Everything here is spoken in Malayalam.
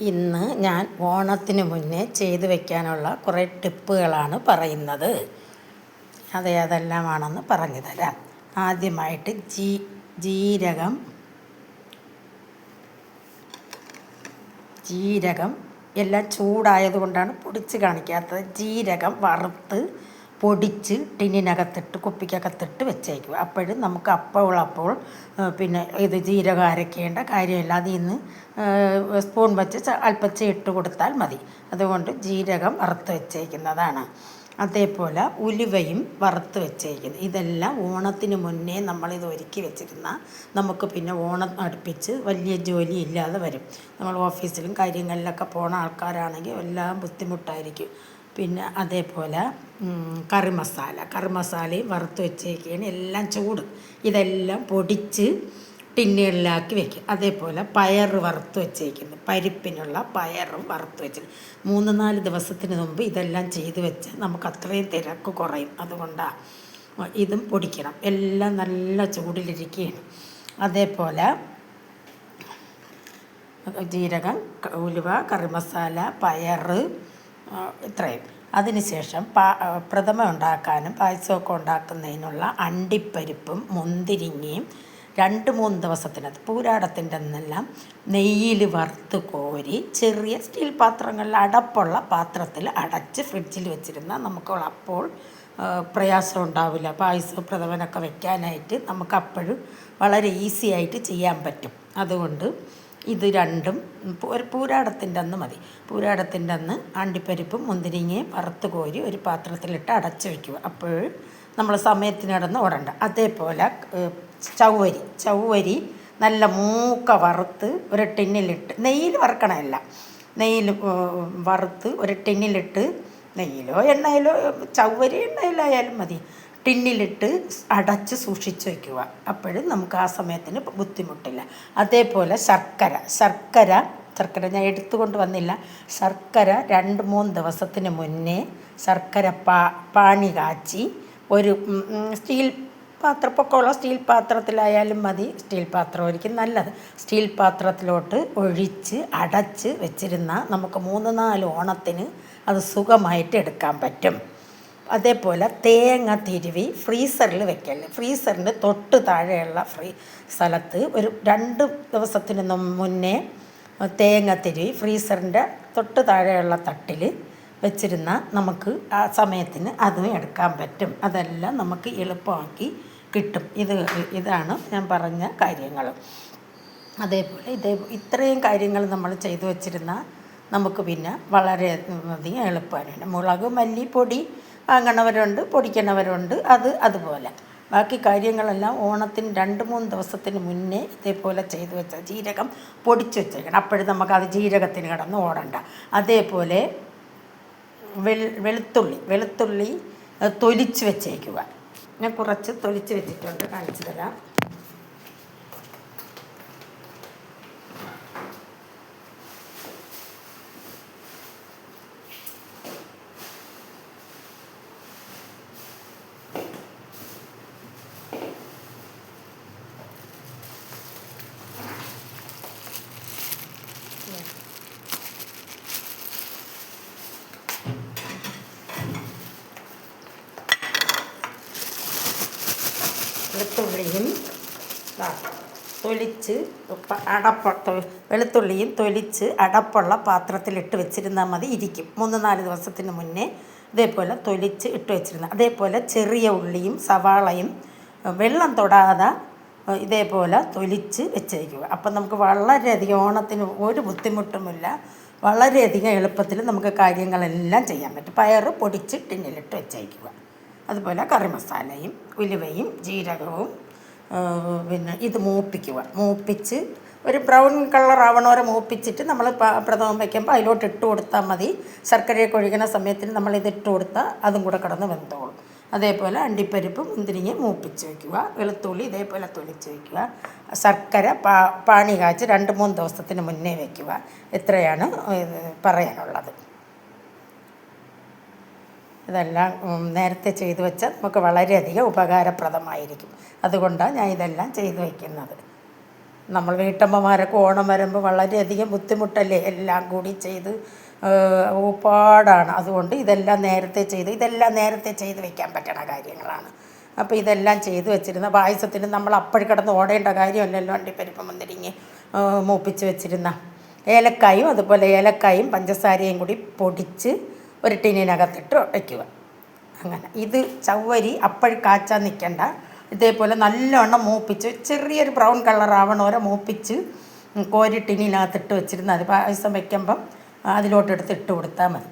ഇന്ന് ഞാൻ ഓണത്തിന് മുന്നേ ചെയ്തു വയ്ക്കാനുള്ള കുറേ ടിപ്പുകളാണ് പറയുന്നത്. അതെല്ലാമാണെന്ന് പറഞ്ഞു തരാം. ആദ്യമായിട്ട് ജീരകം എല്ലാം ചൂടായതുകൊണ്ടാണ് പൊടിച്ച് കാണിക്കാത്തത്. ജീരകം വറുത്ത് പൊടിച്ച് ടിന്നിനകത്തിട്ട് കുപ്പിക്കകത്തിട്ട് വെച്ചേക്കുക. അപ്പോഴും നമുക്ക് അപ്പോൾ പിന്നെ ഇത് ജീരകം അരയ്ക്കേണ്ട കാര്യമില്ല. അതിൽ നിന്ന് സ്പൂൺ വെച്ച് അല്പച്ച ഇട്ട് കൊടുത്താൽ മതി. അതുകൊണ്ട് ജീരകം വറുത്ത് വെച്ചേക്കുന്നതാണ്. അതേപോലെ ഉലുവയും വറുത്ത് വെച്ചേക്കുന്നത്. ഇതെല്ലാം ഓണത്തിന് മുന്നേ നമ്മളിത് ഒരുക്കി വെച്ചിരുന്ന നമുക്ക് പിന്നെ ഓണം അടുപ്പിച്ച് വലിയ ജോലി ഇല്ലാതെ വരും. നമ്മൾ ഓഫീസിലും കാര്യങ്ങളിലൊക്കെ പോണ ആൾക്കാരാണെങ്കിൽ എല്ലാം ബുദ്ധിമുട്ടായിരിക്കും. പിന്നെ അതേപോലെ കറി മസാലയും വറുത്ത് വെച്ചേക്കുകയാണ്. എല്ലാം ചൂട്. ഇതെല്ലാം പൊടിച്ച് ടിന്നുകളിലാക്കി വെക്കും. അതേപോലെ പയർ വറുത്ത് വെച്ചേക്കുന്നു. പരിപ്പിനുള്ള പയറും വറുത്ത് വെച്ചിട്ട് 3-4 ദിവസത്തിന് മുമ്പ് ഇതെല്ലാം ചെയ്ത് വെച്ച് നമുക്ക് അത്രയും തിരക്ക് കുറയും. അതുകൊണ്ടാണ് ഇതും പൊടിക്കണം. എല്ലാം നല്ല ചൂടിലിരിക്കുകയാണ്. അതേപോലെ ജീരകം, ഉലുവ, കറി മസാല, പയർ, ഇത്രയും. അതിനുശേഷം പ്രഥമ ഉണ്ടാക്കാനും പായസമൊക്കെ ഉണ്ടാക്കുന്നതിനുള്ള അണ്ടിപ്പരിപ്പും മുന്തിരിങ്ങയും 2-3 ദിവസത്തിനകത്ത് പൂരാടത്തിൻ്റെ അന്നെല്ലാം നെയ്യിൽ വറുത്ത് കോരി ചെറിയ സ്റ്റീൽ പാത്രങ്ങളിൽ അടപ്പുള്ള പാത്രത്തിൽ അടച്ച് ഫ്രിഡ്ജിൽ വെച്ചിരുന്നാൽ നമുക്ക് അപ്പോൾ പ്രയാസം ഉണ്ടാവില്ല. പായസം പ്രഥമനൊക്കെ വെക്കാനായിട്ട് നമുക്ക് അപ്പോഴും വളരെ ഈസി ആയിട്ട് ചെയ്യാൻ പറ്റും. അതുകൊണ്ട് ഇത് രണ്ടും ഒരു പൂരാടത്തിൻ്റെ അന്ന് മതി. പൂരാടത്തിൻ്റെ അന്ന് അണ്ടിപ്പരിപ്പും മുന്തിരിങ്ങയും വറുത്ത് കോരി ഒരു പാത്രത്തിലിട്ട് അടച്ച് വയ്ക്കുക. അപ്പോൾ നമ്മൾ സമയത്തിനടന്ന് ഓടണ്ട. അതേപോലെ ചവ്വരി നല്ല മൂക്ക വറുത്ത് ഒരു ടിന്നിലിട്ട്, നെയ്യിൽ വറുക്കണമല്ല, നെയ്യിൽ വറുത്ത് ഒരു ടിന്നിലിട്ട്, നെയ്യിലോ എണ്ണയിലോ ചവ്വരി എണ്ണയിലായാലും മതി, ടിന്നിലിട്ട് അടച്ച് സൂക്ഷിച്ച് വയ്ക്കുക. അപ്പോഴും നമുക്ക് ആ സമയത്തിന് ബുദ്ധിമുട്ടില്ല. അതേപോലെ ശർക്കര ഞാൻ എടുത്തുകൊണ്ട് വന്നില്ല. ശർക്കര 2-3 ദിവസത്തിന് മുന്നേ ശർക്കര പാനി കാച്ചി ഒരു സ്റ്റീൽ പൊക്കമുള്ള സ്റ്റീൽ പാത്രത്തിലായാലും മതി. സ്റ്റീൽ പാത്രമായിരിക്കും നല്ലത്. സ്റ്റീൽ പാത്രത്തിലോട്ട് ഒഴിച്ച് അടച്ച് വെച്ചിരുന്നാൽ നമുക്ക് 3-4 ഓണത്തിന് അത് സുഖമായിട്ട് എടുക്കാൻ പറ്റും. അതേപോലെ തേങ്ങ തിരുവി ഫ്രീസറിൽ വെക്കല്ലേ. ഫ്രീസറിൻ്റെ തൊട്ട് താഴെയുള്ള സ്ഥലത്ത് ഒരു 2 ദിവസത്തിന് മുന്നേ തേങ്ങ തിരുവി ഫ്രീസറിൻ്റെ തൊട്ട് താഴെയുള്ള തട്ടിൽ വെച്ചിരുന്നാൽ നമുക്ക് ആ സമയത്തിന് അതും എടുക്കാൻ പറ്റും. അതെല്ലാം നമുക്ക് എളുപ്പമാക്കി കിട്ടും. ഇതാണ് ഞാൻ പറഞ്ഞ കാര്യങ്ങൾ. അതേപോലെ ഇത്രയും കാര്യങ്ങൾ നമ്മൾ ചെയ്തു വച്ചിരുന്നാൽ നമുക്ക് പിന്നെ വളരെയധികം എളുപ്പമാണ്. മുളക് മല്ലിപ്പൊടി വാങ്ങണവരുണ്ട്, പൊടിക്കണവരുണ്ട്. അതുപോലെ ബാക്കി കാര്യങ്ങളെല്ലാം ഓണത്തിന് 2-3 ദിവസത്തിന് മുന്നേ ഇതേപോലെ ചെയ്തു വെച്ച ജീരകം പൊടിച്ച് വെച്ചേക്കണം. അപ്പോഴും നമുക്കത് ജീരകത്തിന് കിടന്ന് ഓടണ്ട. അതേപോലെ വെളുത്തുള്ളി തൊലിച്ച് വെച്ചേക്കുക. ഞാൻ കുറച്ച് തൊലിച്ച് വെച്ചിട്ടുണ്ട്, കാണിച്ചു തരാം. വെളുത്തുള്ളിയും തൊലിച്ച് അടപ്പുള്ള പാത്രത്തിലിട്ട് വെച്ചിരുന്നാൽ മതി, ഇരിക്കും. 3-4 ദിവസത്തിന് മുന്നേ ഇതേപോലെ തൊലിച്ച് ഇട്ട് വെച്ചിരുന്ന. അതേപോലെ ചെറിയ ഉള്ളിയും സവാളയും വെള്ളം തൊടാതെ ഇതേപോലെ തൊലിച്ച് വെച്ചേക്കുക. അപ്പം നമുക്ക് വളരെയധികം ഓണത്തിന് ഒരു ബുദ്ധിമുട്ടുമില്ല. വളരെയധികം എളുപ്പത്തിൽ നമുക്ക് കാര്യങ്ങളെല്ലാം ചെയ്യാൻ പറ്റും. പയർ പൊടിച്ച് ടിന്നിലിട്ട് വെച്ചേക്കുക. അതുപോലെ കറി മസാലയും ഉലുവയും ജീരകവും പിന്നെ ഇത് മൂപ്പിച്ച് ഒരു ബ്രൗൺ കളർ ആവണവരെ മൂപ്പിച്ചിട്ട് നമ്മൾ പ്രഥമം വയ്ക്കുമ്പോൾ അതിലോട്ട് ഇട്ട് കൊടുത്താൽ മതി. ശർക്കരയൊക്കെ ഒഴിക്കുന്ന സമയത്തിന് നമ്മളിത് ഇട്ട് കൊടുത്താൽ അതും കൂടെ കിടന്ന് വെന്തോളും. അതേപോലെ അണ്ടിപ്പരിപ്പ് മുന്തിരിങ്ങ മൂപ്പിച്ച് വയ്ക്കുക. വെളുത്തുള്ളി ഇതേപോലെ തൊലിച്ച് വയ്ക്കുക. ശർക്കര പാനി കാച്ച് 2-3 ദിവസത്തിന് മുന്നേ വയ്ക്കുക. ഇത്രയാണ് പറയാനുള്ളത്. ഇതെല്ലാം നേരത്തെ ചെയ്തു വെച്ചാൽ നമുക്ക് വളരെയധികം ഉപകാരപ്രദമായിരിക്കും. അതുകൊണ്ടാണ് ഞാൻ ഇതെല്ലാം ചെയ്തു വയ്ക്കുന്നത്. നമ്മൾ വീട്ടമ്മമാരൊക്കെ ഓണം വരുമ്പോൾ വളരെയധികം ബുദ്ധിമുട്ടല്ലേ എല്ലാം കൂടി ചെയ്ത് പാടാണ്. അതുകൊണ്ട് ഇതെല്ലാം നേരത്തെ ചെയ്ത് വെക്കാൻ പറ്റണ കാര്യങ്ങളാണ്. അപ്പോൾ ഇതെല്ലാം ചെയ്ത് വെച്ചിരുന്ന പായസത്തിന് നമ്മൾ അപ്പോൾ കിടന്ന് ഓടേണ്ട കാര്യമല്ലല്ലോ. അണ്ടിപ്പരിപ്പ് മുന്തിരിങ്ങ മൂപ്പിച്ച് വെച്ചിരുന്ന ഏലക്കായും അതുപോലെ ഏലക്കായും പഞ്ചസാരയും കൂടി പൊടിച്ച് ഒരു ടിന്നിനകത്തിട്ട് വയ്ക്കുക. അങ്ങനെ ഇത് ചവ്വരി അപ്പോൾ കാച്ചാൻ നിൽക്കണ്ട. ഇതേപോലെ നല്ലോണം മൂപ്പിച്ച് ചെറിയൊരു ബ്രൗൺ കളർ ആവണോരെ മൂപ്പിച്ച് കോരി ടിന്നിനകത്തിട്ട് വെച്ചിരുന്നാൽ അത് പായസം വയ്ക്കുമ്പം അതിലോട്ടെടുത്ത് ഇട്ട് കൊടുത്താൽ മതി.